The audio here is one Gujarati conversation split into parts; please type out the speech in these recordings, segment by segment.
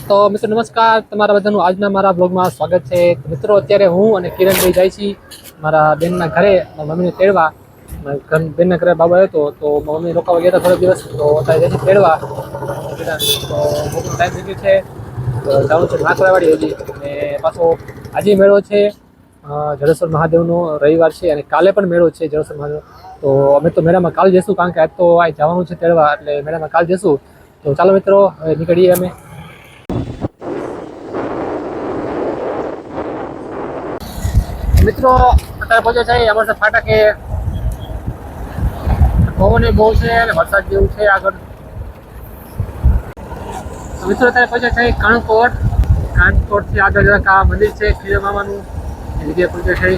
તો મિત્રો નમસ્કાર, તમારા બધાનું આજના મારા બ્લોગમાં સ્વાગત છે. મિત્રો અત્યારે હું અને કિરણભાઈ જાય છીએ મારા બેનના ઘરે મમ્મીને તેડવા. બેનના ઘરે બાબા હતો તો મમ્મી રોકાવા ગયા હતા થોડો દિવસ, તો અત્યારે જાય છે તેડવા. તો મોટું ટાઈમ થઈ ગયું છે, જવાનું છે નાકરાવાડી હજી. અને પાછો આજે મેળો છે જડેશ્વર મહાદેવનો, રવિવાર છે અને કાલે પણ મેળો છે જડેશ્વર મહાદેવ. તો અમે તો મેળામાં કાલ જઈશું, કારણ કે આજ તો આ જવાનું છે તેડવા, એટલે મેળામાં કાલ જઈશું. તો ચાલો મિત્રો, હવે નીકળીએ અમે. મિત્રો અત્યારે પહોંચે છે અમારે ફાટકે. પવન બહુ છે અને વરસાદ જેવું છે આગળ. મિત્રો અત્યારે પહોંચે છે કાણકોટ. કાણકોટથી આગળ જરાક આ મંદિર છે ખીરા મામાનું, એ જગ્યાએ પહોંચે છે.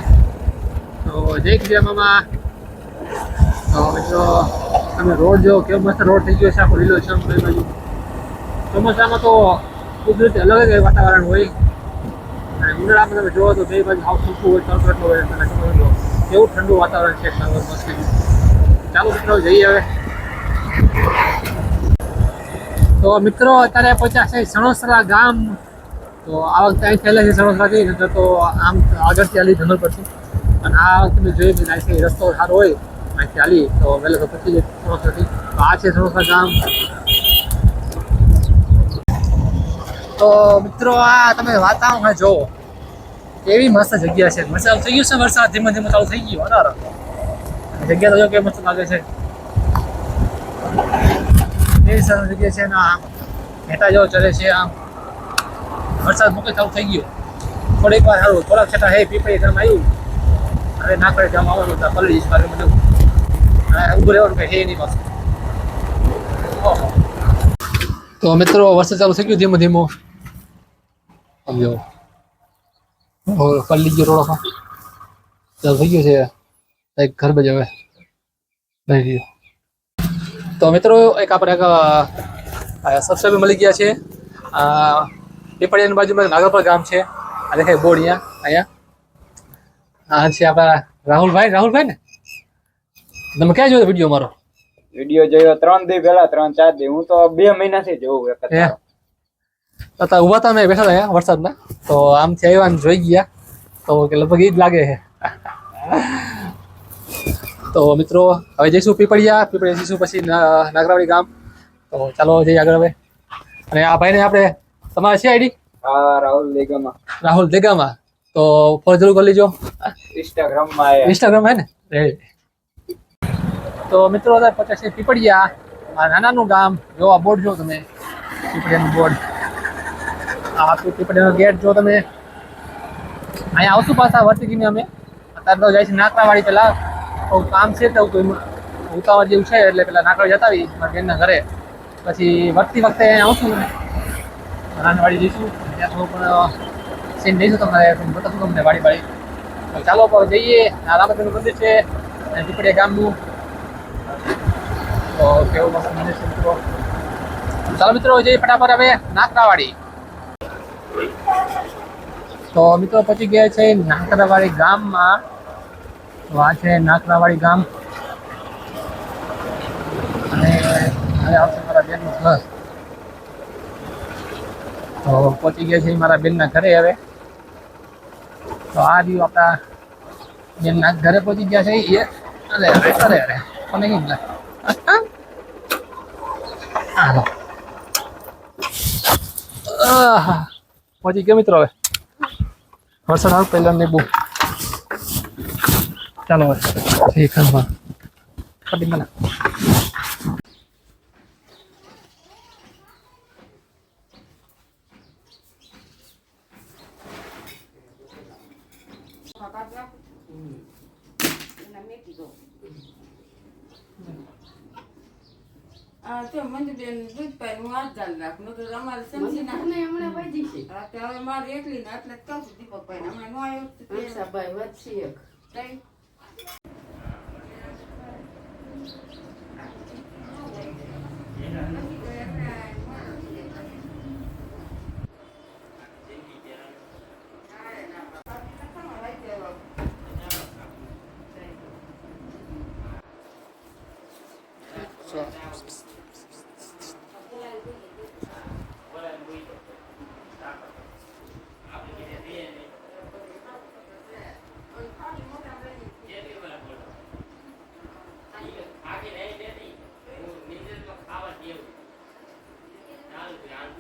તો જય ખીરા મામા. તો મિત્રો તમે રોડ જો કેવો મસ્ત રોડ થઈ ગયો છે, આખો લીલો છે બે બાજુ. ચોમાસામાં તો કુદરતી અલગ જ વાતાવરણ હોય, અને ઉનાળામાં તમે જોવો તો બે બાજુ હાવ સૂકું હોય, તડકો હોય. તમે સમજો કેવું ઠંડુ વાતાવરણ છે. ચાલો મિત્રો જઈએ હવે. તો મિત્રો અત્યારે પહોંચ્યા છે સણોસરા ગામ. તો આ વખતે અહીં પહેલા છે સણોસરાથી, નંતર તો આમ આગળથી હાલી જંગલ પરથી. અને આ વખતે મેં જોયું કે અહીંથી રસ્તો સારો હોય, અહીંથી હાલી તો વહેલો તો પછી જાય સણોસરાથી. તો આ છે સણોસરા ગામ. તો મિત્રો આ તમે વાતાવરણ જોવો, કેવી મસ્ત જગ્યા છે. વરસાદ થઈ ગયું છે, વરસાદ ધીમે ધીમે ચાલુ થઈ ગયો. બરાબર, જગ્યા તો જો કેવી મસ્ત લાગે છે, કેવી સરસ જગ્યા છે. ના ઘેટા જેવો ચડે છે. આમ વરસાદ મોકલી ચાલુ થઈ ગયો. થોડીક વાર સારું, થોડાક છેટા હે પીપળી ઘરમાં આવ્યું. હવે ના કરે ગામ આવવાનું હતા પલળી જઈશ મારે બધું. ઊભું રહેવાનું કંઈ હે નહીં પાછું. તો મિત્રો વરસાદ ચાલુ થઈ ગયો ધીમો ધીમો. સમજો પલ્લી ગયો થોડો ચાલુ થઈ ગયો છે. એક ઘર બજ હવે લઈ ગયો. તો મિત્રો એક આપણે એક સબસ્ક્રાઈબર મળી ગયા છે. પીપળિયાની બાજુમાં નાગરપર ગામ છે. આ દેખાય બોર્ડ અહીંયા. આ છે આપણા રાહુલભાઈ ને. તમે ક્યાં જોયો વિડીયો મારો? વિડીયો જોયો 3 દી પહેલા, 3-4 દી. હું તો 2 મહિનાથી જોઉં. ઉભા હતા, મેં બેઠા હતા વરસાદના, તો આમથી આવ્યા જોઈ ગયા. તો કે લગભગ એ જ લાગે છે. તો મિત્રો હવે જઈશું પીપળિયા જઈશું, પછી નાગરાવાડી ગામ. તો ચાલો જઈએ આગળ હવે. અને આ ભાઈને આપણે, તમારે છે આઈડી? હા, રાહુલ દેગામા. તો ફોલો જરૂર કરી લેજો. ઇન્સ્ટાગ્રામ હે ને. તો મિત્રો અત્યારે પચાસ છે પીપળિયા, આ નાનાનું ગામ. જો આ બોર્ડ જો તમે, પીપળિયાનું બોર્ડ. આ પીપળિયાનો ગેટ જો તમે. અહીંયા આવશું પાછા વર્તિકીને અમે. અત્યારે તો જાય છે નાકરાવાડી. પેલા કામ છે તો ઉતાવળ જેવું છે, એટલે પેલા નાકરાવાડી જતા આવી મારા બેનના ઘરે. પછી વર્તી વખતે આવશું, નાનવાડી જઈશું. ત્યાં થોડું પણ સીન લઈશું તમારે, બતાવશું તમને વાડી. તો ચાલો જઈએ. આ રામચંદ્રનું મંદિર છે પીપળિયા ગામનું. તો કેવું મસ્ત મંદિર છે મિત્રો. ચાલો મિત્રો જઈએ ફટાફટ હવે નાકરાવાડી. તો મિત્રો પહોંચી ગયા છે નાકરાવાડી ગામમાં. તો આ છે નાકરાવાડી ગામ, અને હવે આવશે મારા બેનનું ઘર. તો પહોંચી ગયા છે મારા બેનના ઘરે હવે. તો આ રહ્યું આપણા બેનના ઘરે પહોંચી ગયા છે એ. અરે કોને કીધું? હાલો પહોંચી ગયો મિત્રો. હવે વરસાદ આવ પહેલા ને બહુ. ચાલો હવે ઘરમાં પડી મને. મને બેન દૂધ પાઈ હું હાથ ગાલ રાખું તો અમારે સમજી નાખને હમણાં વધી છે. હવે મારે એકલી ને એટલે કહું છું દીપક ભાઈ હમણાં નો આવ્યો ભાઈ વધશે એક કઈ.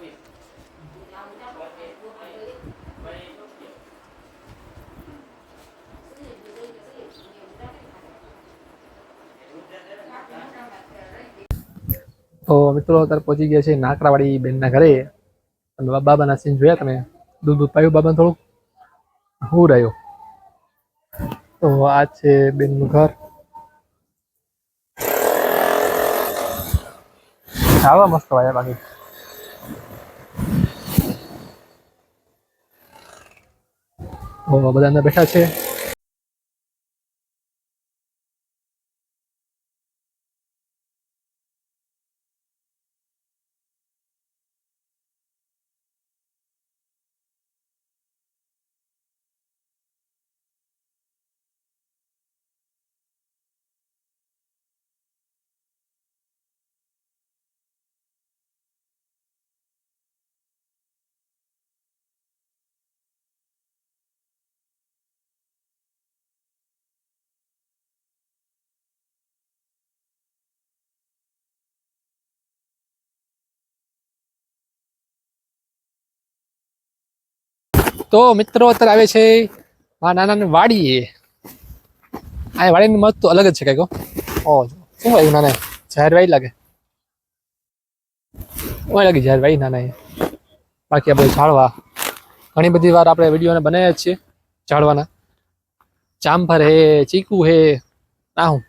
તો મિત્રો અત્યારે પહોંચી ગયા છે નાકડાવાળી બેનના ઘરે. તમે બાબાના સીન જોયા તમે? દૂધ દૂધ પાયું બાબાને થોડુંક હું રહ્યો. તો આ છે બેનનું ઘર. આવા મસ્ત વાયા બાકી. તો બધા અંદર બેઠા છે. તો મિત્રો અત્યારે આવે છે મારા નાનાની વાડી. આ વાડીની મત તો અલગ જ છે કઈક. ઓ શું વાયું નાના? જાહેર વાઈ લાગે. ઓય લાગી જાહેર વાઈ નાના. બાકી આપણે ઝાડવા ઘણી બધી વાર આપણે વિડીયોને બનાવ્યા જ છીએ ઝાડવાના. જામફળ હે, ચીકુ હે. ના હું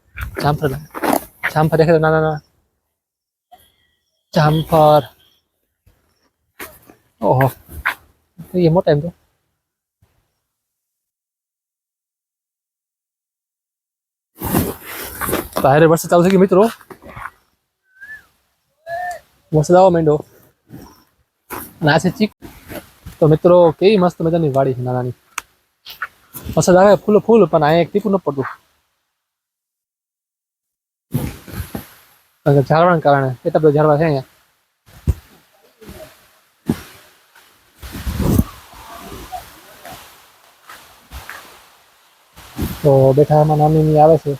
જામફળ દેખે નાના નાના જામફળ. ઓહો ये मोटा है तो बाहर वर्ष चालू थी मित्रों. वरसाद आवा માંડ્યો. ના છે ચીક. તો મિત્રો કેવી મસ્ત મજાની વાડી છે નાનાની. વરસાદ આવે ફૂલ ફૂલ પણ આ એક ટીપું ન પડતું. ઝાડવાના કારણે એટલા બધા ઝાડવા છે અહીંયા. તો બેઠા માં નાની આવે છે.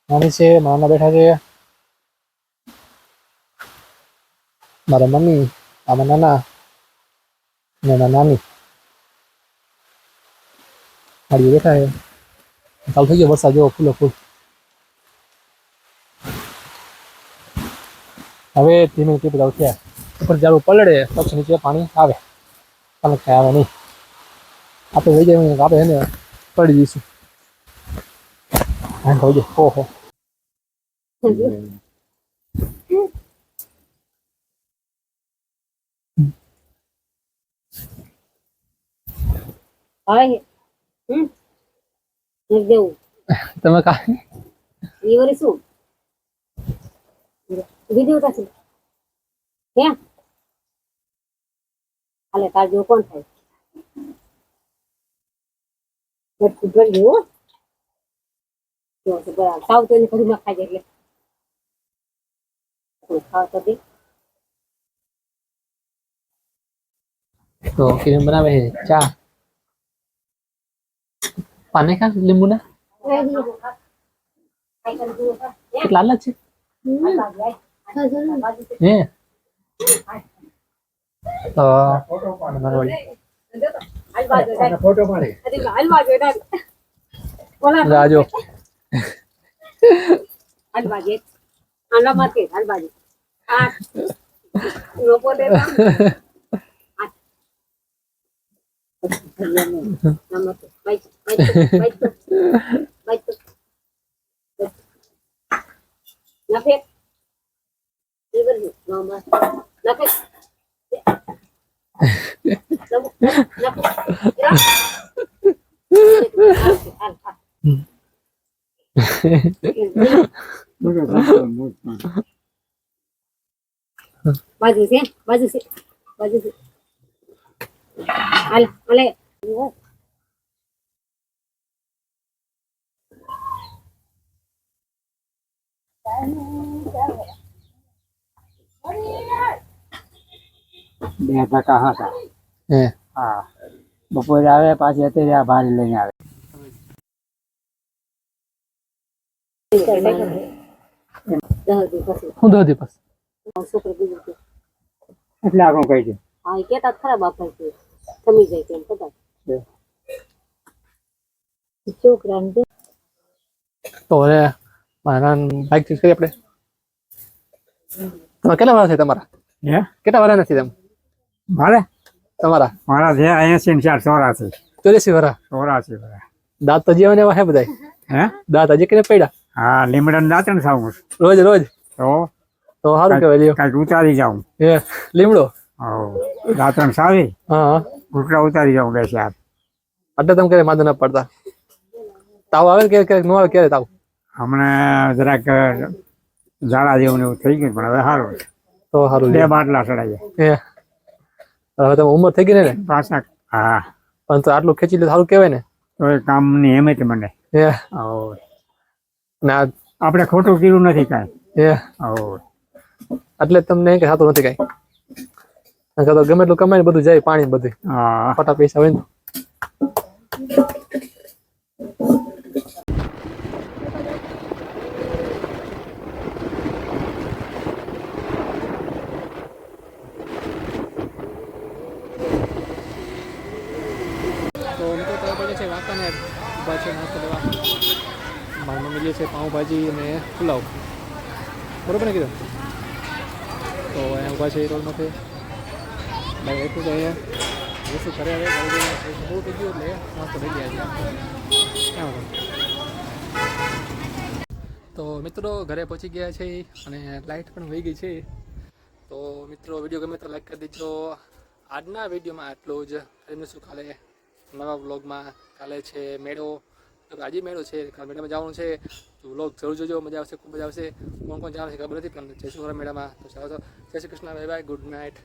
નાની છે નાના બેઠા છે. મારા મમ્મી આમાં નાના નાના નાની મારી બેઠા છે. ચાલુ થઈ ગયો વરસાદ જેવો ફૂલો ફૂલ. હવે ધીમે ધીમે બધા થયા. ઉપર જાડું પલળે પછી નીચે પાણી આવે. પાણી કઈ આવે નહીં. આપણે વહી જાય આપણે એને પડી જઈશું. હા હોય જાય. ઓહો તમે કાંઈ ये वाली सु वीडियो का सु क्या अले तार जो कौन है बट कुछ जो तो सब साउथ तो ने कभी खाई जाए तो खाओ तो दे તો કિરણ બનાવે છે ચા. પાને ખા લીંબુના કેટલા લાલ છે હે? તો ફોટો પાડે રાજો अलबाजे आला माते अलबाजे आ नो बोले नमस्ते बाय बाय बाय नफे इवर नमस्ते नफे बाजू से बाजू से बाजू से अले अले બે ટકા હતા. હે હા બપોરે આવે પાછી અત્યારે આ ભારી લઈને આવે. હું દો દિવસ એટલે આગળ કહી દે હા એ કેતા ખરાબ આપે છે સમી જાય તેમ કદાચ છોકરાને દે. તો હવે મારા બાઇક ચૂઝ કરીએ આપણે. તમારા કેટલા વાર છે તમારા? હે કેટલા વાર નથી તેમ મારે તમારા? મારા છે 84 84 વાર. 84 દાંત તો જીવન એવા હે બધા. હે દાંત હજી કને પડ્યા? હા લીમડા દાંતણ સાવું રોજ રોજ તો સારું કહેવાય લ્યો. કાંઈક ઉતારી જાઉં એ લીમડો. દાંતણ સાવી હા ઘૂંટડા ઉતારી જાઉં 2-4 એટલે તમે ક્યારે માથું ના પડતા? તાવ આવે કે ક્યારેક ન આવે? ક્યારે તાવ? હમણાં જરાક ઝાડા જેવું ને એવું થઈ ગયું પણ હવે સારું છે. તો સારું 2 બાટલા ચડાઈએ એ હવે તમે ઉંમર થઈ ગઈ ને પાછા હા પણ તો આટલું ખેંચી લે સારું કહેવાય ને. તો એ કામની હેમેત મને એ ના આપણે ખોટું કીધું નથી કાંઈ એ એટલે તમને કે થતું નથી કાંઈ. તો ગમે એટલું કમાઈને બધું જાય પાણી બધું હા ખોટા પૈસા હોય ને. તો મિત્રો તો આપણે છે વાંકાને ઊભા છે નાસ્તો લેવા. મારી મમ્મી લે છે પાઉંભાજી અને પુલાવ. બરોબર ને કીધું? તો અહીંયા ઊભા છે રોડમાંથી. બાઈક રાખ્યું છે અહીંયા. વસ્તુ ઘરે આવે બહુ થઈ ગયું એટલે નાસ્તો લઈ ગયા છે. તો મિત્રો ઘરે પહોંચી ગયા છે અને લાઇટ પણ વહી ગઈ છે. તો મિત્રો વિડીયો ગમે તો લાઈક કરી દેજો. આજના વિડીયોમાં આટલું જ. ફરી મળીશું કાલે નવા વ્લોગમાં. કાલે છે મેળો. આજે મેળો છે, કાલે મેળામાં જવાનું છે. તો વ્લોગ જરૂર જોજો, મજા આવશે, ખૂબ મજા આવશે. કોણ કોણ જવાનું છે ખબર નથી પણ જઈશું મેળામાં. તો ચાલો જય Shri Krishna, bye bye, good night.